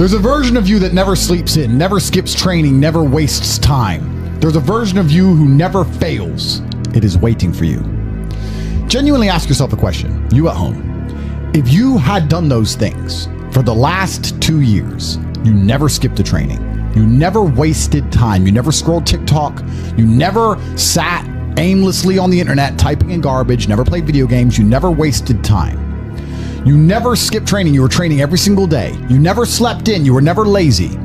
There's a version of you that never sleeps in, never skips training, never wastes time. There's a version of you who never fails. It is waiting for you. Genuinely ask yourself a question, you at home. If you had done those things for the last 2 years, you never skipped a training, you never wasted time, you never scrolled TikTok, you never sat aimlessly on the internet typing in garbage, never played video games, you never wasted time. You never skipped training, you were training every single day. You never slept in, you were never lazy.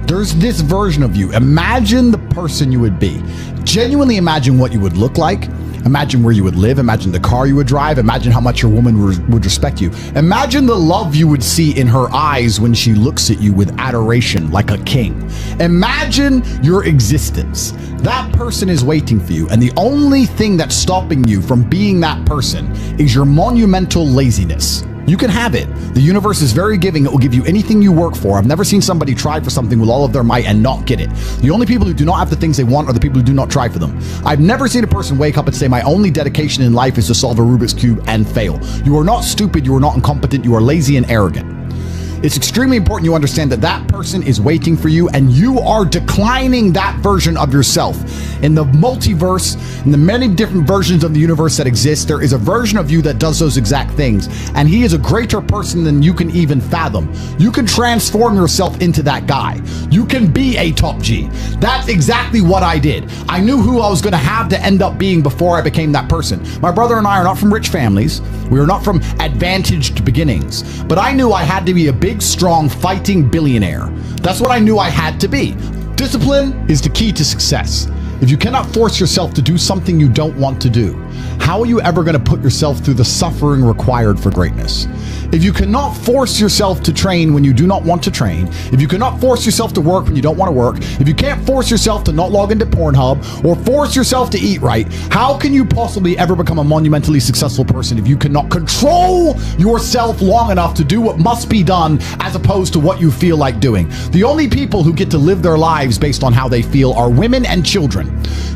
There's this version of you. Imagine the person you would be. Genuinely imagine what you would look like. Imagine where you would live. Imagine the car you would drive. Imagine how much your woman would respect you. Imagine the love you would see in her eyes when she looks at you with adoration like a king. Imagine your existence. That person is waiting for you, and the only thing that's stopping you from being that person is your monumental laziness. You can have it. The universe is very giving. It will give you anything you work for. I've never seen somebody try for something with all of their might and not get it. The only people who do not have the things they want are the people who do not try for them. I've never seen a person wake up and say, my only dedication in life is to solve a Rubik's Cube and fail. You are not stupid. You are not incompetent. You are lazy and arrogant. It's extremely important you understand that that person is waiting for you, and you are declining that version of yourself. In the multiverse, in the many different versions of the universe that exist, there is a version of you that does those exact things, and he is a greater person than you can even fathom. You can transform yourself into that guy. You can be a top G. That's exactly what I did. I knew who I was going to have to end up being before I became that person. My brother and I are not from rich families. We are not from advantaged beginnings, but I knew I had to be a big, strong, fighting billionaire. That's what I knew I had to be. Discipline is the key to success. If you cannot force yourself to do something you don't want to do, how are you ever going to put yourself through the suffering required for greatness? If you cannot force yourself to train when you do not want to train, if you cannot force yourself to work when you don't want to work, if you can't force yourself to not log into Pornhub or force yourself to eat right, how can you possibly ever become a monumentally successful person if you cannot control yourself long enough to do what must be done as opposed to what you feel like doing? The only people who get to live their lives based on how they feel are women and children.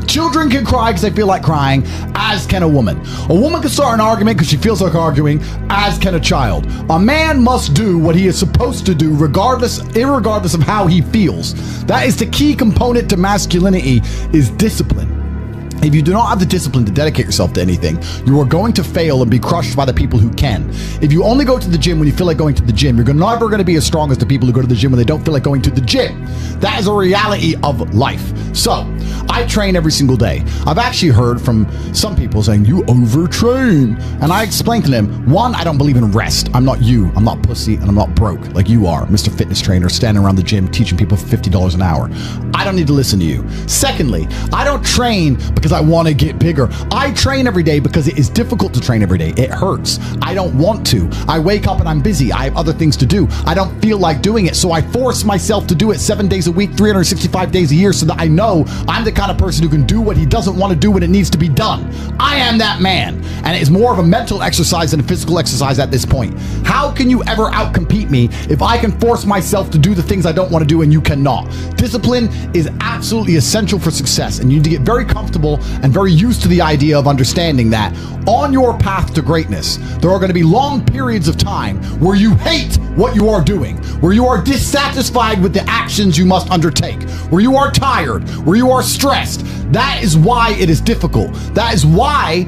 Children can cry because they feel like crying, as can a woman. A woman can start an argument because she feels like arguing, as can a child. A man must do what he is supposed to do irregardless of how he feels. That is the key component to masculinity, is discipline. If you do not have the discipline to dedicate yourself to anything, you are going to fail and be crushed by the people who can. If you only go to the gym when you feel like going to the gym, you're never going to be as strong as the people who go to the gym when they don't feel like going to the gym. That is a reality of life. So, I train every single day. I've actually heard from some people saying, you overtrain. And I explained to them, one, I don't believe in rest. I'm not you. I'm not pussy, and I'm not broke like you are, Mr. Fitness Trainer, standing around the gym teaching people for $50 an hour. I don't need to listen to you. Secondly, I don't train because I want to get bigger. I train every day because it is difficult to train every day. It hurts. I don't want to. I wake up and I'm busy. I have other things to do. I don't feel like doing it, so I force myself to do it 7 days a week, 365 days a year, so that I know I'm the kind of person who can do what he doesn't want to do when it needs to be done. I am that man, and it's more of a mental exercise than a physical exercise at this point. How can you ever outcompete me if I can force myself to do the things I don't want to do and you cannot? Discipline is absolutely essential for success, and you need to get very comfortable and very used to the idea of understanding that on your path to greatness, there are going to be long periods of time where you hate what you are doing, where you are dissatisfied with the actions you must undertake, where you are tired, where you are stressed. That is why it is difficult. That is why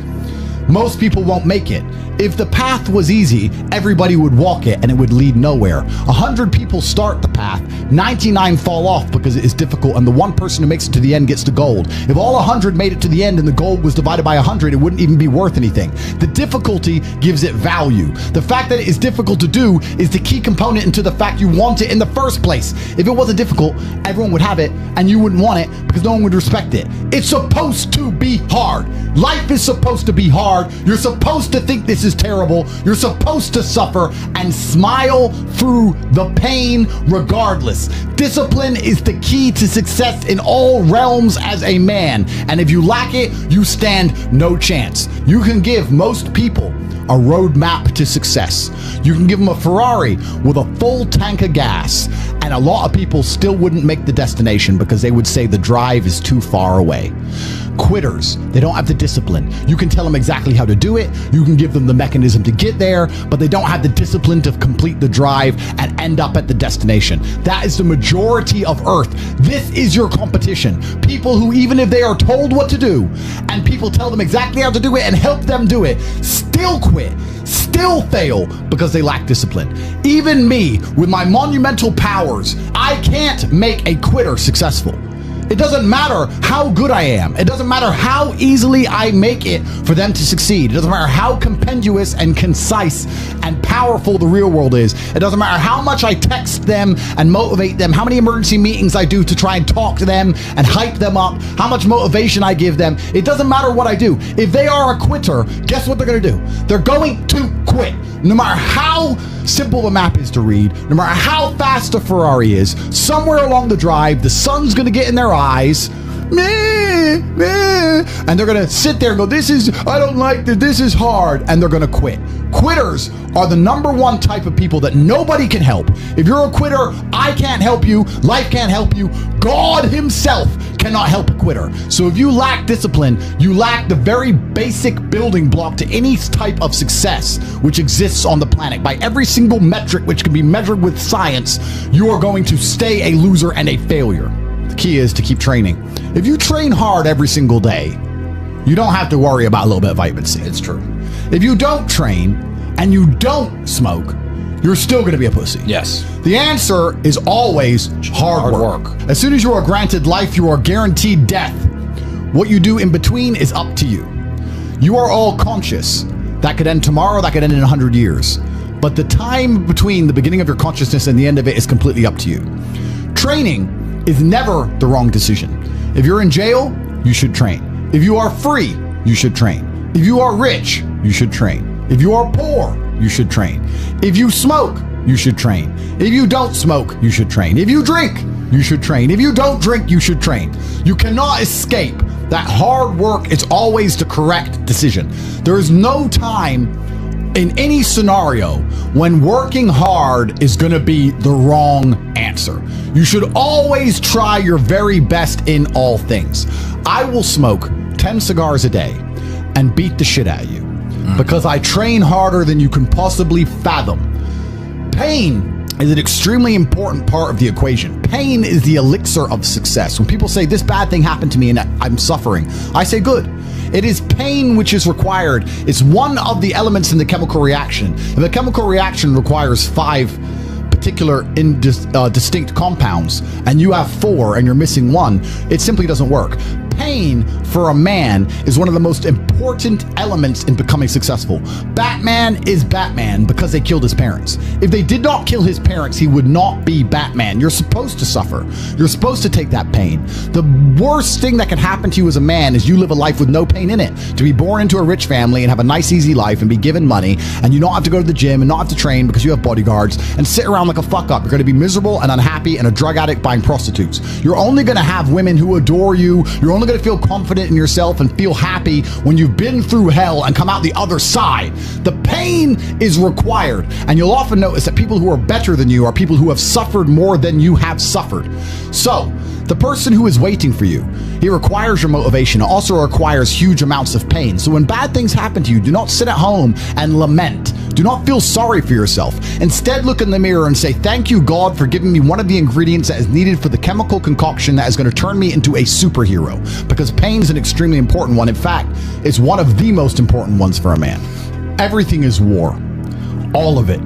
most people won't make it. If the path was easy, everybody would walk it and it would lead nowhere. 100 people start the path, 99 fall off because it is difficult, and the one person who makes it to the end gets the gold. If all 100 made it to the end and the gold was divided by 100, it wouldn't even be worth anything. The difficulty gives it value. The fact that it is difficult to do is the key component into the fact you want it in the first place. If it wasn't difficult, everyone would have it and you wouldn't want it because no one would respect it. It's supposed to be hard. Life is supposed to be hard. You're supposed to think this is terrible. You're supposed to suffer and smile through the pain regardless. Discipline is the key to success in all realms as a man, and if you lack it, you stand no chance. You can give most people a roadmap to success. You can give them a Ferrari with a full tank of gas, and a lot of people still wouldn't make the destination because they would say the drive is too far away. quitters. They don't have the discipline. You can tell them exactly how to do it. You can give them the mechanism to get there, but they don't have the discipline to complete the drive and end up at the destination. That is the majority of Earth. This is your competition. People who, even if they are told what to do and people tell them exactly how to do it and help them do it, still quit, still fail because they lack discipline. Even me, with my monumental powers, I can't make a quitter successful. It doesn't matter how good I am. It doesn't matter how easily I make it for them to succeed. It doesn't matter how compendious and concise and powerful the real world is. It doesn't matter how much I text them and motivate them, how many emergency meetings I do to try and talk to them and hype them up, how much motivation I give them. It doesn't matter what I do. If they are a quitter, guess what they're going to do? They're going to quit. No matter how simple the map is to read, no matter how fast a Ferrari is, somewhere along the drive, the sun's going to get in their eyes, meh, meh, and they're going to sit there and go, I don't like this, this is hard, and they're going to quit. Quitters are the number one type of people that nobody can help. If you're a quitter, I can't help you, life can't help you, God himself cannot help a quitter. So if you lack discipline, you lack the very basic building block to any type of success which exists on the planet. By every single metric which can be measured with science, you are going to stay a loser and a failure. The key is to keep training. If you train hard every single day, you don't have to worry about a little bit of vitamin C. It's true. If you don't train and you don't smoke, you're still going to be a pussy. Yes. The answer is always hard work. As soon as you are granted life, you are guaranteed death. What you do in between is up to you. You are all conscious. That could end tomorrow, that could end in 100 years. But the time between the beginning of your consciousness and the end of it is completely up to you. Training is never the wrong decision. If you're in jail, you should train. If you are free, you should train. If you are rich, you should train. If you are poor, you should train. If you smoke, you should train. If you don't smoke, you should train. If you drink, you should train. If you don't drink, you should train. You cannot escape that hard work is always the correct decision. There is no time in any scenario when working hard is going to be the wrong answer. You should always try your very best in all things. I will smoke 10 cigars a day and beat the shit out of you because I train harder than you can possibly fathom. Pain is an extremely important part of the equation. Pain is the elixir of success. When people say this bad thing happened to me and I'm suffering, I say good. It is pain which is required. It's one of the elements in the chemical reaction. If a chemical reaction requires 5 particular distinct compounds and you have 4 and you're missing 1, it simply doesn't work. Pain for a man is one of the most important elements in becoming successful. Batman is Batman because they killed his parents. If they did not kill his parents, he would not be Batman. You're supposed to suffer. You're supposed to take that pain. The worst thing that can happen to you as a man is you live a life with no pain in it. To be born into a rich family and have a nice, easy life and be given money and you don't have to go to the gym and not have to train because you have bodyguards and sit around like a fuck up. You're going to be miserable and unhappy and a drug addict buying prostitutes. You're only going to have women who adore you. You're only going to feel confident in yourself and feel happy when you've been through hell and come out the other side. The pain is required, and you'll often notice that people who are better than you are people who have suffered more than you have suffered. So the person who is waiting for you, he requires your motivation. It also requires huge amounts of pain. So when bad things happen to you, do not sit at home and lament. Do not feel sorry for yourself. Instead, look in the mirror and say, thank you, God, for giving me one of the ingredients that is needed for the chemical concoction that is going to turn me into a superhero. Because pain is an extremely important one. In fact, it's one of the most important ones for a man. Everything is war. All of it.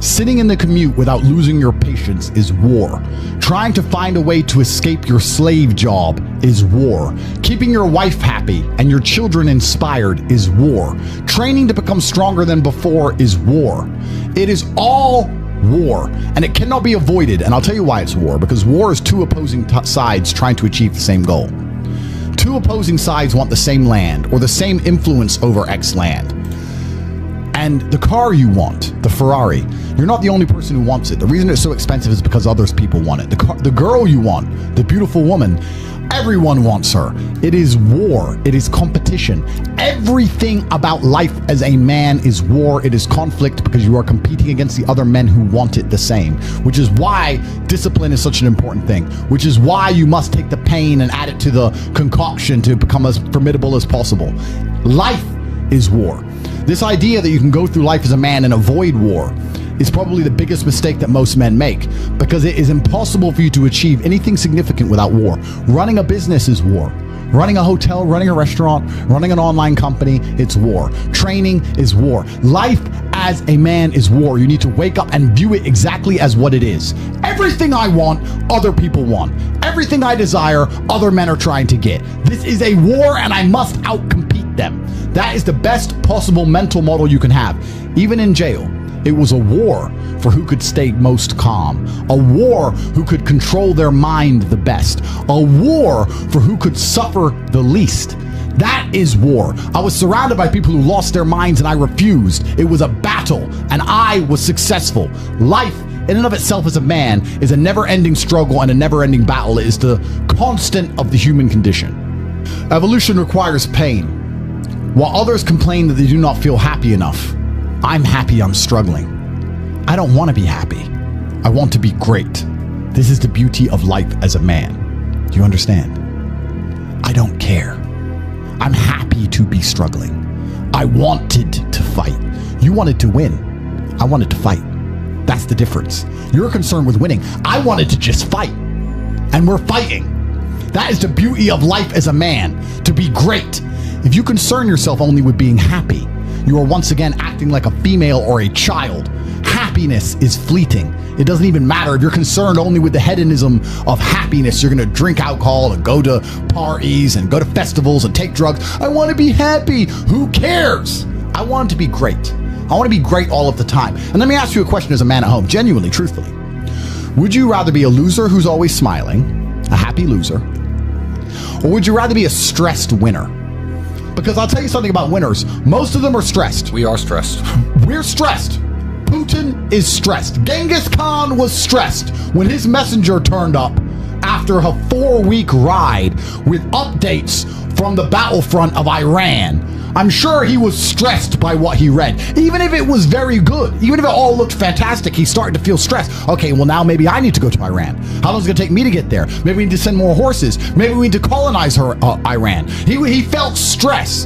Sitting in the commute without losing your patience is war. Trying to find a way to escape your slave job is war. Keeping your wife happy and your children inspired is war. Training to become stronger than before is war. It is all war, and it cannot be avoided. And I'll tell you why it's war, because war is 2 opposing sides trying to achieve the same goal. 2 opposing sides want the same land or the same influence over X land. And the car you want, the Ferrari, you're not the only person who wants it. The reason it's so expensive is because other people want it. The girl you want, the beautiful woman, Everyone wants her. It is war. It is competition. Everything about life as a man is war. It is conflict because you are competing against the other men who want it the same, which is why discipline is such an important thing, which is why you must take the pain and add it to the concoction to become as formidable as possible. Life is war. This idea that you can go through life as a man and avoid war is probably the biggest mistake that most men make, because it is impossible for you to achieve anything significant without war. Running a business is war. Running a hotel, running a restaurant, running an online company, it's war. Training is war. Life as a man is war. You need to wake up and view it exactly as what it is. Everything I want, other people want. Everything I desire, other men are trying to get. This is a war and I must outcompete them. That is the best possible mental model you can have. Even in jail, it was a war for who could stay most calm, a war who could control their mind the best, a war for who could suffer the least. That is war. I was surrounded by people who lost their minds and I refused. It was a battle and I was successful. Life in and of itself as a man is a never-ending struggle and a never-ending battle. It is the constant of the human condition. Evolution requires pain. While others complain that they do not feel happy enough, I'm happy I'm struggling. I don't want to be happy. I want to be great. This is the beauty of life as a man. Do you understand? I don't care. I'm happy to be struggling. I wanted to fight. You wanted to win. I wanted to fight. That's the difference. You're concerned with winning. I wanted to just fight. And we're fighting. That is the beauty of life as a man, to be great. If you concern yourself only with being happy, you are once again acting like a female or a child. Happiness is fleeting. It doesn't even matter if you're concerned only with the hedonism of happiness. You're going to drink alcohol and go to parties and go to festivals and take drugs. I want to be happy. Who cares? I want to be great. I want to be great all of the time. And let me ask you a question as a man at home, genuinely, truthfully. Would you rather be a loser who's always smiling, a happy loser, or would you rather be a stressed winner? Because I'll tell you something about winners. Most of them are stressed. We are stressed. We're stressed. Putin is stressed. Genghis Khan was stressed when his messenger turned up after a 4-week ride with updates from the battlefront of Iran. I'm sure he was stressed by what he read. Even if it was very good, even if it all looked fantastic, he started to feel stressed. Okay, well now maybe I need to go to Iran. How long is it going to take me to get there? Maybe we need to send more horses. Maybe we need to colonize Iran. He felt stress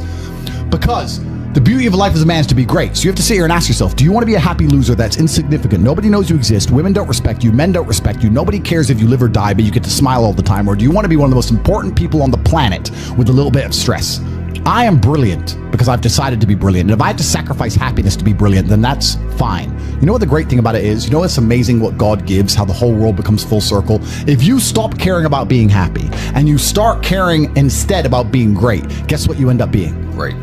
because the beauty of life as a man is to be great. So you have to sit here and ask yourself, do you want to be a happy loser that's insignificant? Nobody knows you exist. Women don't respect you. Men don't respect you. Nobody cares if you live or die, but you get to smile all the time. Or do you want to be one of the most important people on the planet with a little bit of stress? I am brilliant because I've decided to be brilliant. And if I have to sacrifice happiness to be brilliant, then that's fine. You know what the great thing about it is? You know it's amazing what God gives, how the whole world becomes full circle? If you stop caring about being happy and you start caring instead about being great, guess what you end up being? Great.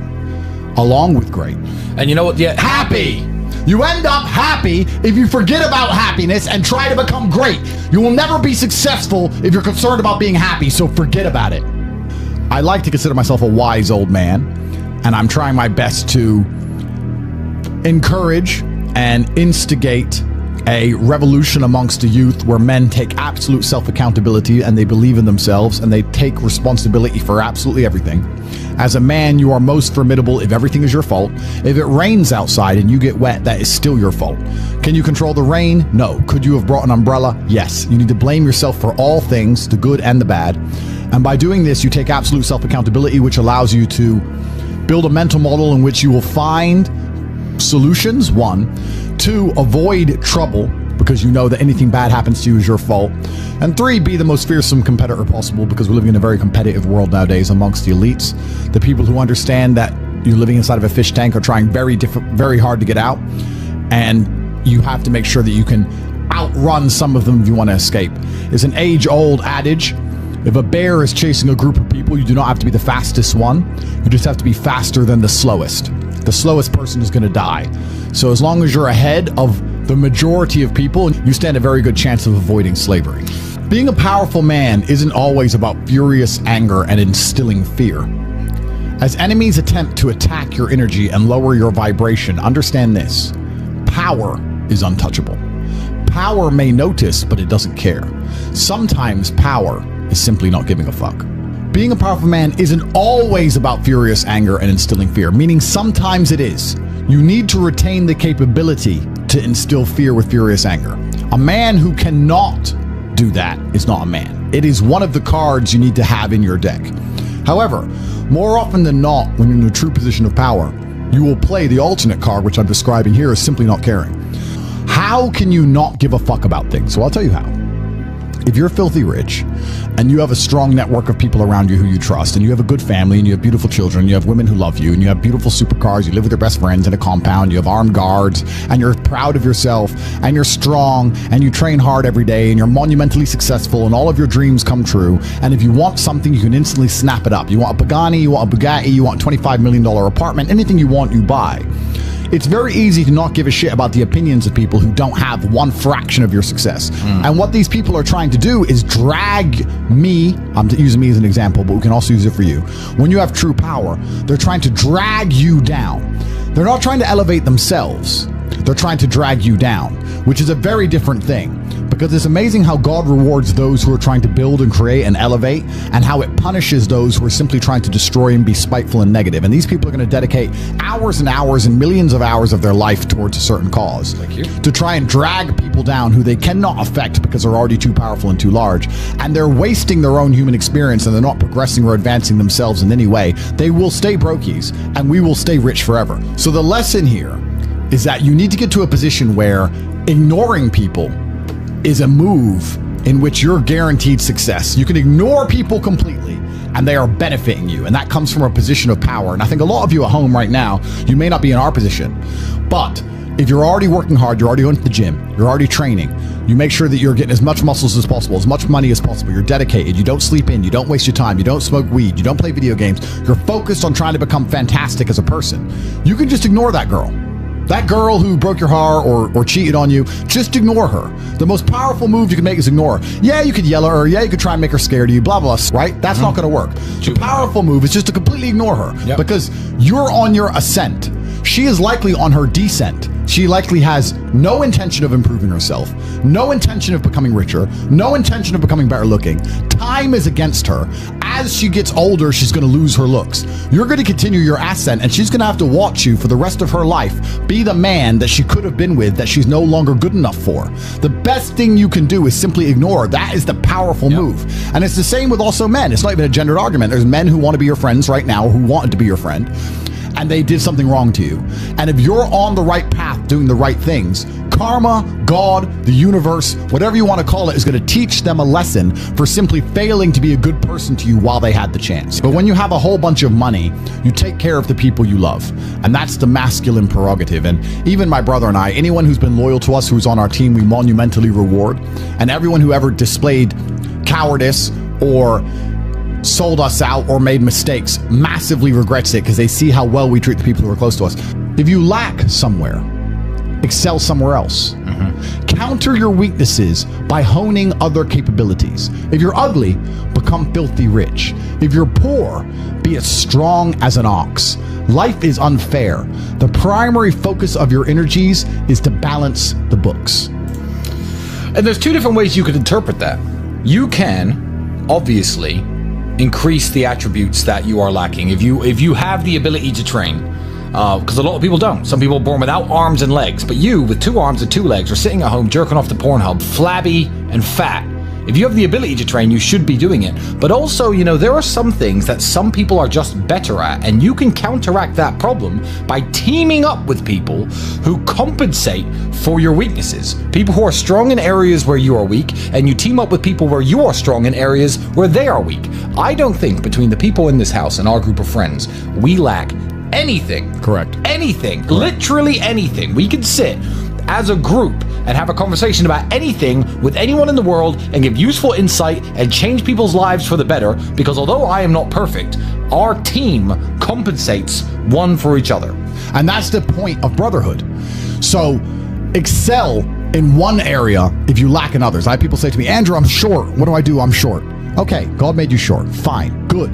Along with great. And you know what? Yeah. Happy. You end up happy if you forget about happiness and try to become great. You will never be successful if you're concerned about being happy, so forget about it. I like to consider myself a wise old man, and I'm trying my best to encourage and instigate a revolution amongst the youth where men take absolute self-accountability and they believe in themselves and they take responsibility for absolutely everything. As a man, you are most formidable if everything is your fault. If it rains outside and you get wet, that is still your fault. Can you control the rain? No. Could you have brought an umbrella? Yes. You need to blame yourself for all things, the good and the bad. And by doing this, you take absolute self-accountability, which allows you to build a mental model in which you will find solutions, 1. 2, avoid trouble, because you know that anything bad happens to you is your fault. And 3, be the most fearsome competitor possible, because we're living in a very competitive world nowadays amongst the elites. The people who understand that you're living inside of a fish tank are trying very hard to get out. And you have to make sure that you can outrun some of them if you want to escape. It's an age-old adage. If a bear is chasing a group of people, you do not have to be the fastest one. You just have to be faster than the slowest. The slowest person is going to die. So as long as you're ahead of the majority of people, you stand a very good chance of avoiding slavery. Being a powerful man isn't always about furious anger and instilling fear. As enemies attempt to attack your energy and lower your vibration, understand this: power is untouchable. Power may notice, but it doesn't care. Sometimes power is simply not giving a fuck. Being a powerful man isn't always about furious anger and instilling fear, meaning sometimes it is. You need to retain the capability to instill fear with furious anger. A man who cannot do that is not a man. It is one of the cards you need to have in your deck. However, more often than not, when you're in a true position of power, you will play the alternate card, which I'm describing here as simply not caring. How can you not give a fuck about things? So I'll tell you how. If you're filthy rich and you have a strong network of people around you who you trust, and you have a good family, and you have beautiful children, and you have women who love you, and you have beautiful supercars, you live with your best friends in a compound, you have armed guards, and you're proud of yourself, and you're strong, and you train hard every day, and you're monumentally successful, and all of your dreams come true, and if you want something, you can instantly snap it up. You want a Pagani, you want a Bugatti, you want a $25 million apartment, anything you want, you buy. It's very easy to not give a shit about the opinions of people who don't have one fraction of your success. And what these people are trying to do is drag me, I'm using me as an example, but we can also use it for you. When you have true power, they're trying to drag you down. They're not trying to elevate themselves. They're trying to drag you down, which is a very different thing. Because it's amazing how God rewards those who are trying to build and create and elevate, and how it punishes those who are simply trying to destroy and be spiteful and negative. And these people are going to dedicate hours and hours and millions of hours of their life towards a certain cause to try and drag people down who they cannot affect because they're already too powerful and too large. And they're wasting their own human experience, and they're not progressing or advancing themselves in any way. They will stay brokies, and we will stay rich forever. So the lesson here is that you need to get to a position where ignoring people is a move in which you're guaranteed success. You can ignore people completely and they are benefiting you. And that comes from a position of power. And I think a lot of you at home right now, you may not be in our position, but if you're already working hard, you're already going to the gym, you're already training, you make sure that you're getting as much muscles as possible, as much money as possible, you're dedicated, you don't sleep in, you don't waste your time, you don't smoke weed, you don't play video games, you're focused on trying to become fantastic as a person. You can just ignore that girl. That girl who broke your heart or cheated on you, just ignore her. The most powerful move you can make is ignore her. Yeah, you could yell at her. Yeah, you could try and make her scared of you, blah, blah, right? That's not going to work. The powerful move is just to completely ignore her because you're on your ascent. She is likely on her descent. She likely has no intention of improving herself, no intention of becoming richer, no intention of becoming better looking. Time is against her. As she gets older, she's going to lose her looks. You're going to continue your ascent, and she's going to have to watch you for the rest of her life be the man that she could have been with that she's no longer good enough for. The best thing you can do is simply ignore her. That is the powerful move. And it's the same with also men. It's not even a gendered argument. There's men who want to be your friends right now, who wanted to be your friend, and they did something wrong to you. And if you're on the right path doing the right things, karma, God, the universe, whatever you want to call it, is going to teach them a lesson for simply failing to be a good person to you while they had the chance. But when you have a whole bunch of money, you take care of the people you love. And that's the masculine prerogative. And even my brother and I, anyone who's been loyal to us, who's on our team, we monumentally reward. And everyone who ever displayed cowardice or sold us out or made mistakes massively regrets it because they see how well we treat the people who are close to us. If you lack somewhere, excel somewhere else. Counter your weaknesses by honing other capabilities. If you're ugly, become filthy rich. If you're poor, be as strong as an ox. Life is unfair. The primary focus of your energies is to balance the books. And there's two different ways you could interpret that. You can, obviously, increase the attributes that you are lacking. If you have the ability to train, because a lot of people don't. Some people are born without arms and legs, but you, with 2 arms and 2 legs, are sitting at home jerking off the Pornhub, flabby and fat. If you have the ability to train, you should be doing it. But also, you know, there are some things that some people are just better at, and you can counteract that problem by teaming up with people who compensate for your weaknesses. People who are strong in areas where you are weak, and you team up with people where you are strong in areas where they are weak. I don't think between the people in this house and our group of friends, we lack anything. Correct. Anything. Correct. Literally anything. We can sit as a group and have a conversation about anything with anyone in the world and give useful insight and change people's lives for the better, because although I am not perfect, our team compensates one for each other. And that's the point of brotherhood. So excel in one area if you lack in others. I have people say to me, Andrew, I'm short. What do? I'm short. Okay, God made you short. Fine, good.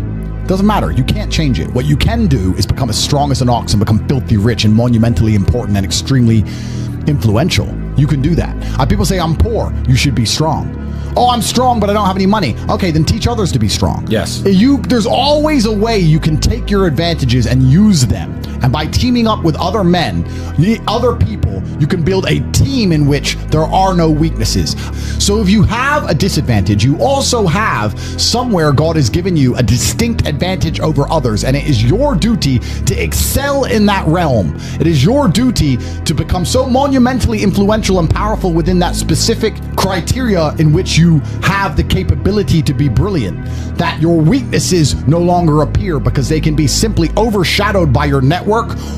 Doesn't matter. You can't change it. What you can do is become as strong as an ox and become filthy rich and monumentally important and extremely influential. You can do that. People say, I'm poor. You should be strong. Oh, I'm strong, but I don't have any money. Okay, then teach others to be strong. Yes. There's always a way you can take your advantages and use them. And by teaming up with other men, other people, you can build a team in which there are no weaknesses. So if you have a disadvantage, you also have somewhere God has given you a distinct advantage over others. And it is your duty to excel in that realm. It is your duty to become so monumentally influential and powerful within that specific criteria in which you have the capability to be brilliant, that your weaknesses no longer appear because they can be simply overshadowed by your network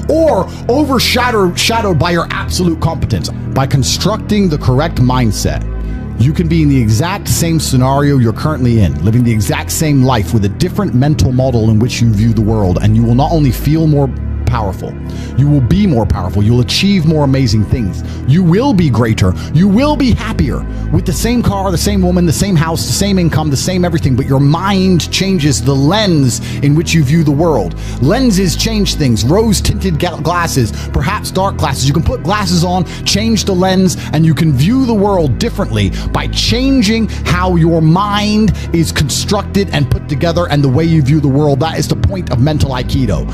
or overshadowed by your absolute competence. By constructing the correct mindset, you can be in the exact same scenario you're currently in, living the exact same life with a different mental model in which you view the world, and you will not only feel more powerful, you will be more powerful, you'll achieve more amazing things, you will be greater, you will be happier with the same car, the same woman, the same house, the same income, the same everything, but your mind changes the lens in which you view the world. Lenses change things. Rose-tinted glasses, perhaps dark glasses. You can put glasses on, change the lens, and you can view the world differently by changing how your mind is constructed and put together and the way you view the world. That is the point of mental Aikido.